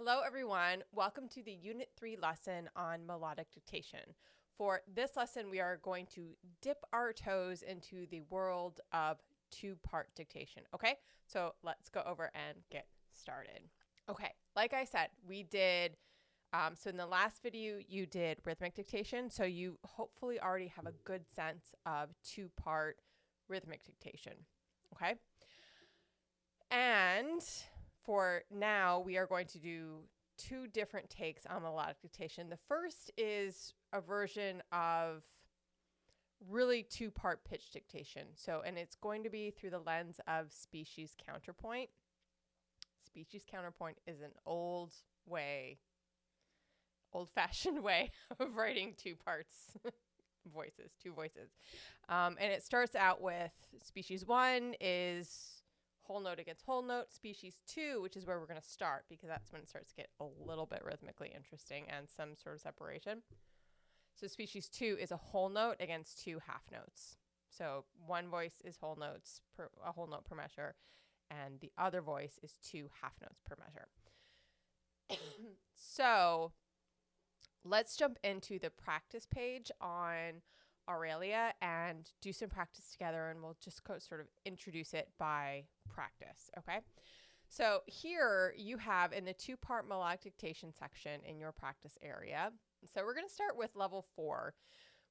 Hello everyone, welcome to the Unit 3 lesson on melodic dictation. For this lesson we are going to dip our toes into the world of two-part dictation, okay? So let's go over and get started. Okay, like I said, we did, so in the last video you did rhythmic dictation, so you hopefully already have a good sense of two-part rhythmic dictation, okay? And for now, we are going to do two different takes on melodic dictation. The first is a version of really two-part pitch dictation. And it's going to be through the lens of species counterpoint. Species counterpoint is an old-fashioned way of writing two voices. And it starts out with species 1 is whole note against whole note. Species 2, which is where we're going to start because that's when it starts to get a little bit rhythmically interesting and some sort of separation. So species 2 is a whole note against two half notes. So one voice is whole notes, a whole note per measure, and the other voice is two half notes per measure. So let's jump into the practice page on Auralia and do some practice together, and we'll just sort of introduce it by practice, okay? So here you have in the two-part melodic dictation section in your practice area. So we're going to start with level 4,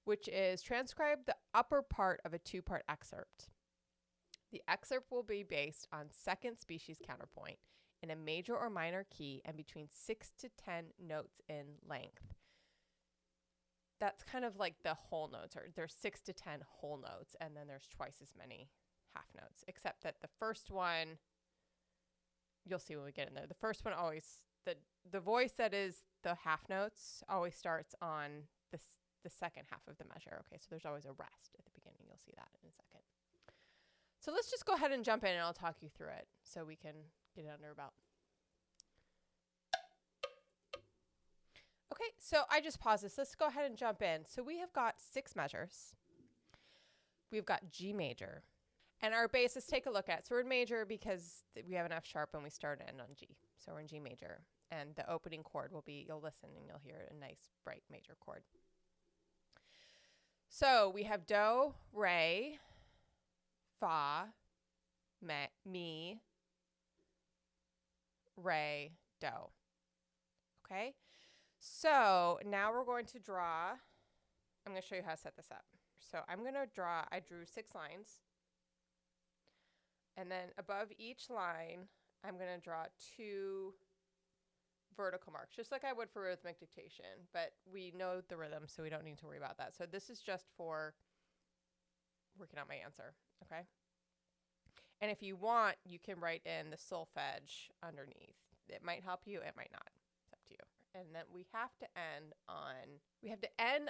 which is transcribe the upper part of a two-part excerpt. The excerpt will be based on second species counterpoint in a major or minor key and between 6 to 10 notes in length. That's kind of like the whole notes, or there's 6 to 10 whole notes, and then there's twice as many half notes, except that the first one, you'll see when we get in there, the first one always, the voice that is the half notes always starts on the second half of the measure. Okay, so there's always a rest at the beginning. You'll see that in a second. So let's just go ahead and jump in, and I'll talk you through it so we can get it under our belt. Okay, so I just paused this. Let's go ahead and jump in. So we have got 6 measures. We've got G major. And our bass, let's take a look at. So we're in major because we have an F sharp and we start and end on G. So we're in G major. And the opening chord will be, you'll listen and you'll hear a nice, bright major chord. So we have Do, Re, Fa, Mi, Re, Do. Okay? So now we're going to draw, I'm going to show you how to set this up. So I'm going to draw, I drew 6 lines. And then above each line, I'm going to draw 2 vertical marks, just like I would for rhythmic dictation. But we know the rhythm, so we don't need to worry about that. So this is just for working out my answer, okay? And if you want, you can write in the solfege underneath. It might help you, it might not. It's up to you. And then we have to end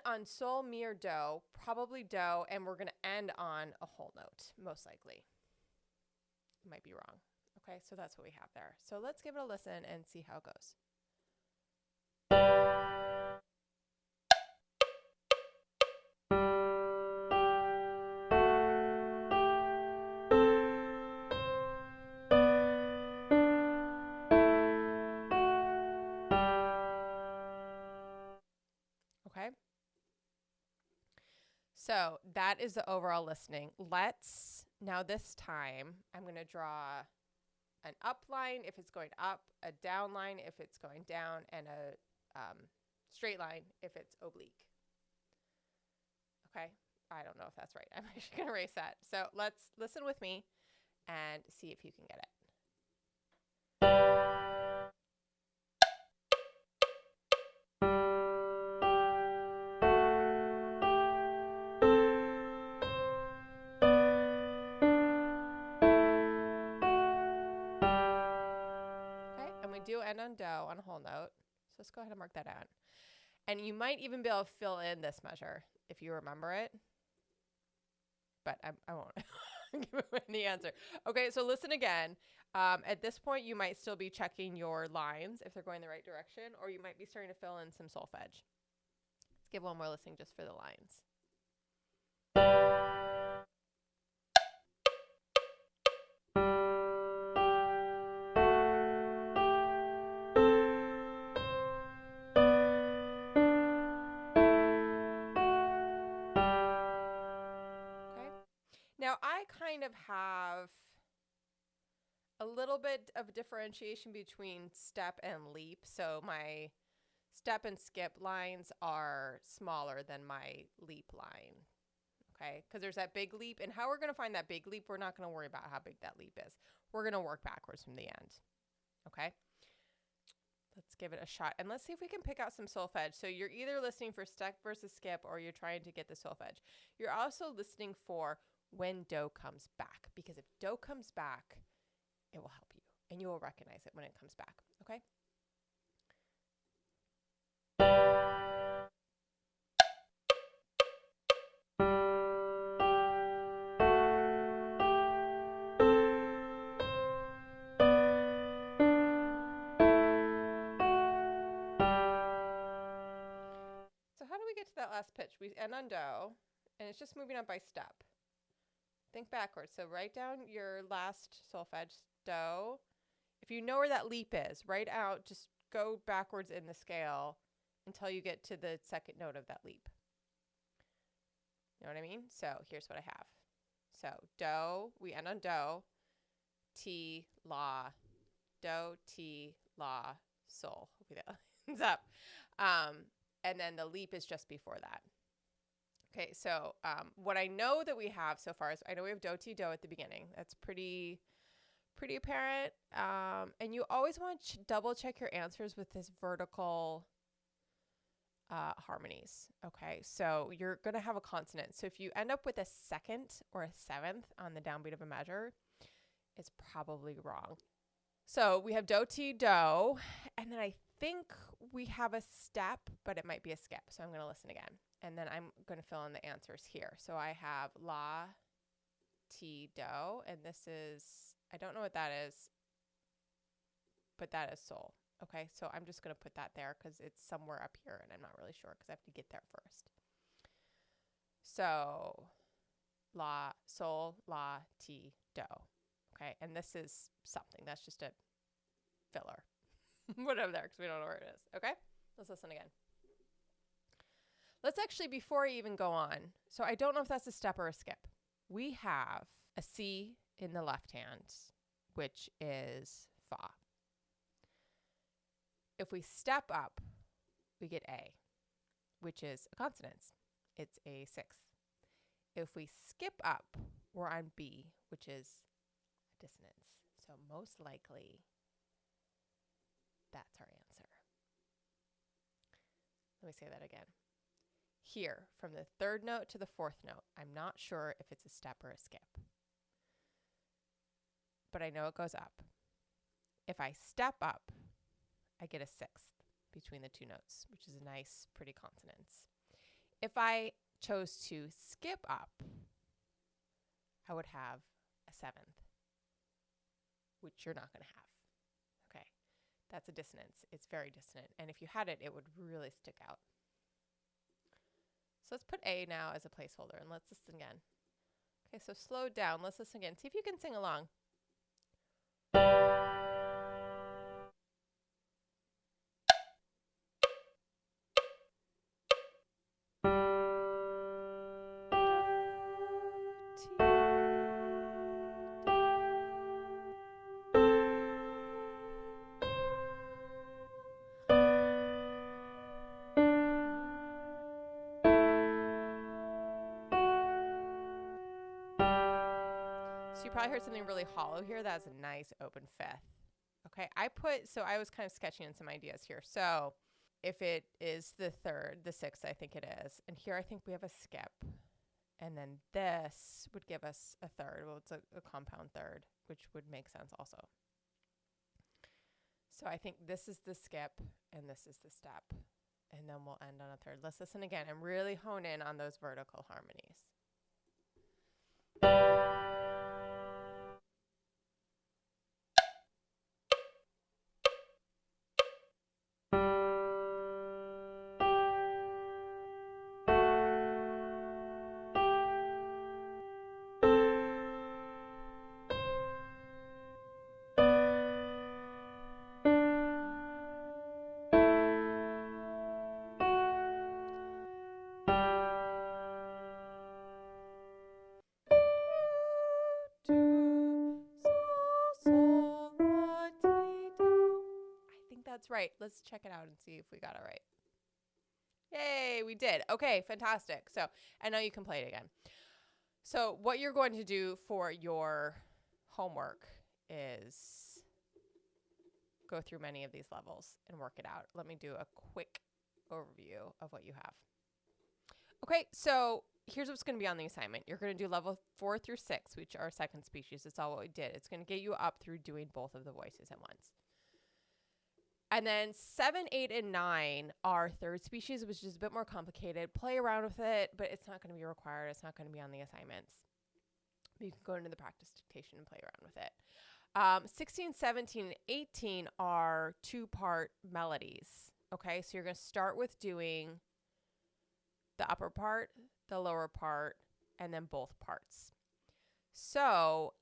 on sol, mi, or do, probably do, and we're going to end on a whole note, most likely. Might be wrong. Okay, so that's what we have there. So let's give it a listen and see how it goes. Okay. So that is the overall listening. Now this time, I'm going to draw an up line if it's going up, a down line if it's going down, and a straight line if it's oblique. Okay, I don't know if that's right. I'm actually going to erase that. So let's listen with me and see if you can get it. Do end on do on a whole note. So let's go ahead and mark that out. And you might even be able to fill in this measure if you remember it. But I won't give away the answer. Okay, so listen again. At this point, you might still be checking your lines if they're going the right direction, or you might be starting to fill in some solfege. Let's give one more listening just for the lines. kind of have a little bit of differentiation between step and leap. So my step and skip lines are smaller than my leap line. Okay, because there's that big leap, and how we're going to find that big leap, we're not going to worry about how big that leap is. We're going to work backwards from the end. Okay, let's give it a shot, and let's see if we can pick out some solfege. So you're either listening for step versus skip, or you're trying to get the solfege. You're also listening for when do comes back, because if do comes back, it will help you, and you will recognize it when it comes back. Okay. So how do we get to that last pitch? We end on do, and it's just moving up by step. Think backwards. So write down your last solfege, do. If you know where that leap is, write out, just go backwards in the scale until you get to the second note of that leap. You know what I mean? So here's what I have. So do, we end on do, ti, la, do, ti, la, sol. Hopefully that ends up. And then the leap is just before that. Okay, so what I know that we have so far is I know we have do, ti, do at the beginning. That's pretty apparent. And you always want to double check your answers with this vertical harmonies. Okay, so you're going to have a consonant. So if you end up with a second or a seventh on the downbeat of a measure, it's probably wrong. So we have do, ti, do, and then I think we have a step, but it might be a skip. So I'm going to listen again. And then I'm going to fill in the answers here. So I have la, ti, do, and this is, I don't know what that is, but that is sol. Okay, so I'm just going to put that there because it's somewhere up here, and I'm not really sure because I have to get there first. So la, sol, la, ti, do. Okay, and this is something. That's just a filler. Whatever there, because we don't know where it is. Okay, let's listen again. Let's actually, before I even go on, so I don't know if that's a step or a skip. We have a C in the left hand, which is fa. If we step up, we get A, which is a consonant. It's a sixth. If we skip up, we're on B, which is a dissonance. So most likely, that's our answer. Let me say that again. Here, from the third note to the fourth note, I'm not sure if it's a step or a skip, but I know it goes up. If I step up, I get a sixth between the two notes, which is a nice, pretty consonance. If I chose to skip up, I would have a seventh, which you're not going to have. Okay, that's a dissonance. It's very dissonant, and if you had it, it would really stick out. So let's put A now as a placeholder, and let's listen again. Okay, so slow down. Let's listen again. See if you can sing along. So you probably heard something really hollow here. That's a nice open fifth. Okay, so I was kind of sketching in some ideas here. So if it is the third, the sixth, I think it is. And here I think we have a skip. And then this would give us a third. Well, it's a compound third, which would make sense also. So I think this is the skip and this is the step. And then we'll end on a third. Let's listen again and really hone in on those vertical harmonies. that's right. Let's check it out and see if we got it right. Yay, we did. Okay, fantastic. So, and now you can play it again. So what you're going to do for your homework is go through many of these levels and work it out. Let me do a quick overview of what you have. Okay, so here's what's going to be on the assignment. You're going to do level 4 through 6, which are second species. That's all what we did. It's going to get you up through doing both of the voices at once. And then 7, 8, and 9 are third species, which is a bit more complicated. Play around with it, but it's not going to be required. It's not going to be on the assignments. But you can go into the practice dictation and play around with it. 16, 17, and 18 are 2-part melodies. Okay, so you're going to start with doing the upper part, the lower part, and then both parts. So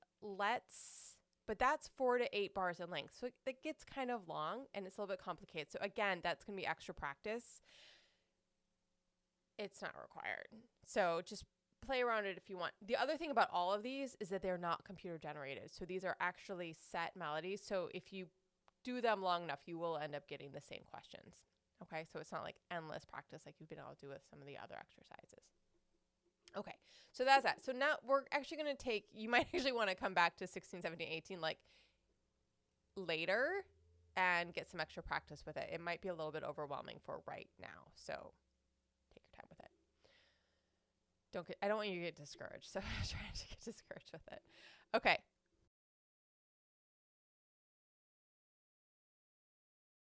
but that's 4 to 8 bars in length. So it gets kind of long and it's a little bit complicated. So again, that's going to be extra practice. It's not required. So just play around it if you want. The other thing about all of these is that they're not computer generated. So these are actually set melodies. So if you do them long enough, you will end up getting the same questions. Okay, so it's not like endless practice like you've been able to do with some of the other exercises. Okay, so that's that. So now we're actually going to take, you might actually want to come back to 16, 17, 18 like later and get some extra practice with it. It might be a little bit overwhelming for right now, so take your time with it. I don't want you to get discouraged, so I'm trying to get discouraged with it. Okay,